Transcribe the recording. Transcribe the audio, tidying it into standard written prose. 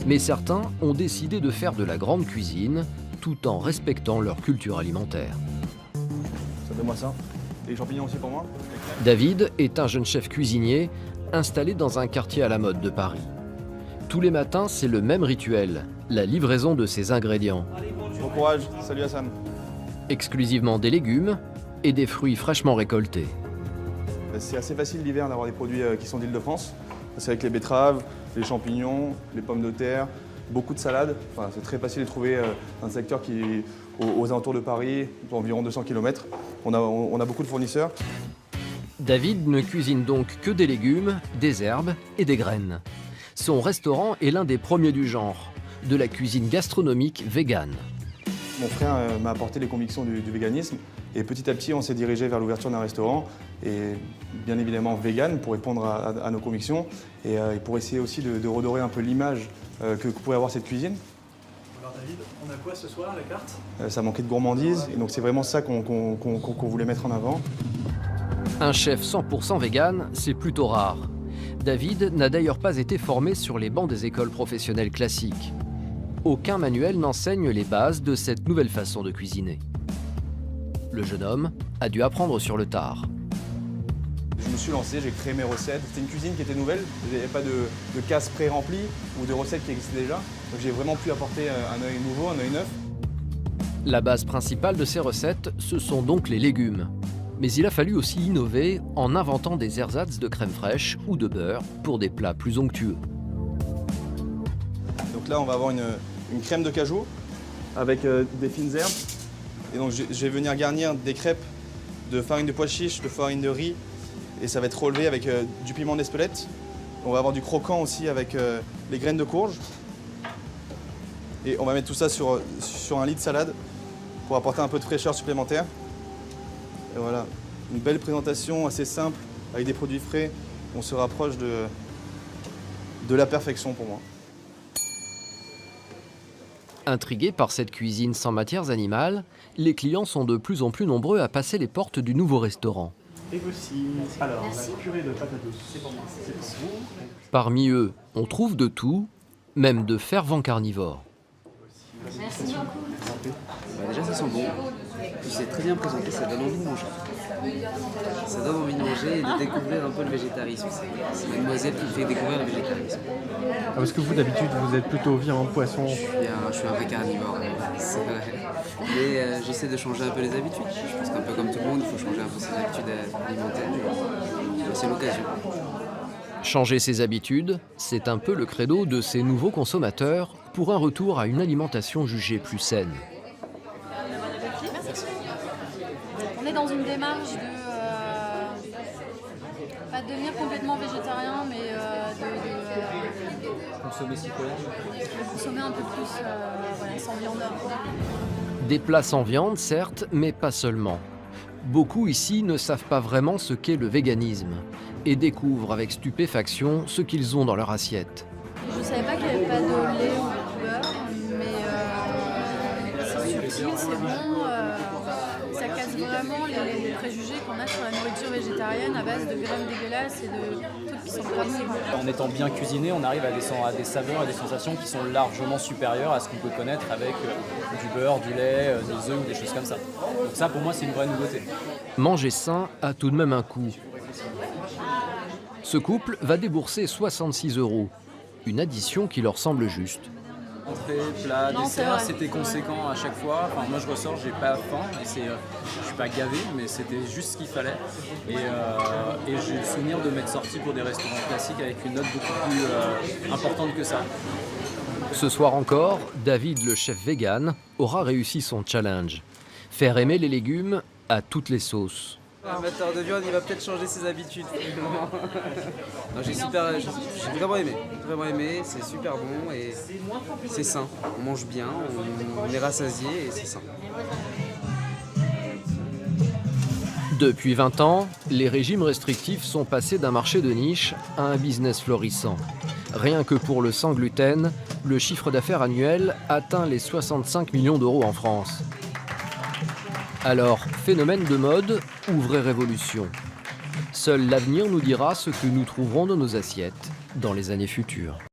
Mais certains ont décidé de faire de la grande cuisine tout en respectant leur culture alimentaire. Ça, donne-moi ça. Et les champignons aussi pour moi. David est un jeune chef cuisinier installé dans un quartier à la mode de Paris. Tous les matins, c'est le même rituel, la livraison de ses ingrédients. Bon courage, salut Hassan. Exclusivement des légumes et des fruits fraîchement récoltés. C'est assez facile l'hiver d'avoir des produits qui sont d'Île-de-France. C'est avec les betteraves, les champignons, les pommes de terre, beaucoup de salades. Enfin, c'est très facile de trouver un secteur qui est aux alentours de Paris, environ 200 km. On a beaucoup de fournisseurs. David ne cuisine donc que des légumes, des herbes et des graines. Son restaurant est l'un des premiers du genre, de la cuisine gastronomique végane. Mon frère m'a apporté les convictions du véganisme et petit à petit on s'est dirigé vers l'ouverture d'un restaurant et bien évidemment vegan pour répondre à nos convictions et pour essayer aussi de redorer un peu l'image que pouvait avoir cette cuisine. Alors David, on a quoi ce soir à la carte? Ça manquait de gourmandise et donc c'est vraiment ça qu'on voulait mettre en avant. Un chef 100% vegan, c'est plutôt rare. David n'a d'ailleurs pas été formé sur les bancs des écoles professionnelles classiques. Aucun manuel n'enseigne les bases de cette nouvelle façon de cuisiner. Le jeune homme a dû apprendre sur le tard. Je me suis lancé, j'ai créé mes recettes. C'était une cuisine qui était nouvelle, il n'y avait pas de cases pré-remplies ou de recettes qui existaient déjà. Donc j'ai vraiment pu apporter un œil nouveau, un œil neuf. La base principale de ces recettes, ce sont donc les légumes. Mais il a fallu aussi innover en inventant des ersatz de crème fraîche ou de beurre pour des plats plus onctueux. Donc là, on va avoir une crème de cajou avec des fines herbes. Et donc je vais venir garnir des crêpes de farine de pois chiche, de farine de riz. Et ça va être relevé avec du piment d'Espelette. On va avoir du croquant aussi avec les graines de courge. Et on va mettre tout ça sur un lit de salade pour apporter un peu de fraîcheur supplémentaire. Et voilà, une belle présentation assez simple avec des produits frais. On se rapproche de la perfection pour moi. Intrigués par cette cuisine sans matières animales, les clients sont de plus en plus nombreux à passer les portes du nouveau restaurant. Et voici, alors, la purée de patates douces, c'est pour moi, c'est pour vous. Parmi eux, on trouve de tout, même de fervents carnivores. Merci beaucoup. Déjà ça sent bon, puis c'est très bien présenté, ça donne envie de manger. Ça donne envie de manger et de découvrir un peu le végétarisme. C'est mademoiselle qui me fait découvrir le végétarisme. Parce que vous d'habitude vous êtes plutôt viande, poisson. Je suis un vrai carnivore, c'est vrai. Mais j'essaie de changer un peu les habitudes. Je pense qu'un peu comme tout le monde, il faut changer un peu ses habitudes alimentaires. C'est l'occasion. Changer ses habitudes, c'est un peu le credo de ces nouveaux consommateurs pour un retour à une alimentation jugée plus saine. On est dans une démarche de pas de devenir complètement végétarien, mais Consommer citoyen. de consommer un peu plus voilà, sans viande. Des plats sans viande, certes, mais pas seulement. Beaucoup ici ne savent pas vraiment ce qu'est le véganisme et découvrent avec stupéfaction ce qu'ils ont dans leur assiette. Je ne savais pas qu'il n'y avait pas de lait ou de beurre, mais c'est subtil, c'est bon. Ça casse vraiment les préjugés qu'on a sur la nourriture végétarienne à base de graines dégueulasses et de trucs qui sont pas bons. En étant bien cuisiné, on arrive à des saveurs et des sensations qui sont largement supérieures à ce qu'on peut connaître avec du beurre, du lait, des œufs ou des choses comme ça. Donc ça, pour moi, c'est une vraie nouveauté. Manger sain a tout de même un coût. Ce couple va débourser 66 €, une addition qui leur semble juste. Entrée, plat, Non, c'est dessert, vrai. c'était conséquent à chaque fois. Enfin, moi, je ressors, j'ai pas faim, et je suis pas gavé, mais c'était juste ce qu'il fallait. Et j'ai le souvenir de m'être sorti pour des restaurants classiques avec une note beaucoup plus importante que ça. Ce soir encore, David, le chef vegan, aura réussi son challenge. Faire aimer les légumes à toutes les sauces. Un amateur de viande, il va peut-être changer ses habitudes. Non, j'ai vraiment aimé, c'est super bon et c'est sain. On mange bien, on est rassasié et c'est sain. Depuis 20 ans, les régimes restrictifs sont passés d'un marché de niche à un business florissant. Rien que pour le sans gluten, le chiffre d'affaires annuel atteint les 65 millions d'euros en France. Alors, phénomène de mode ou vraie révolution? Seul l'avenir nous dira ce que nous trouverons dans nos assiettes dans les années futures.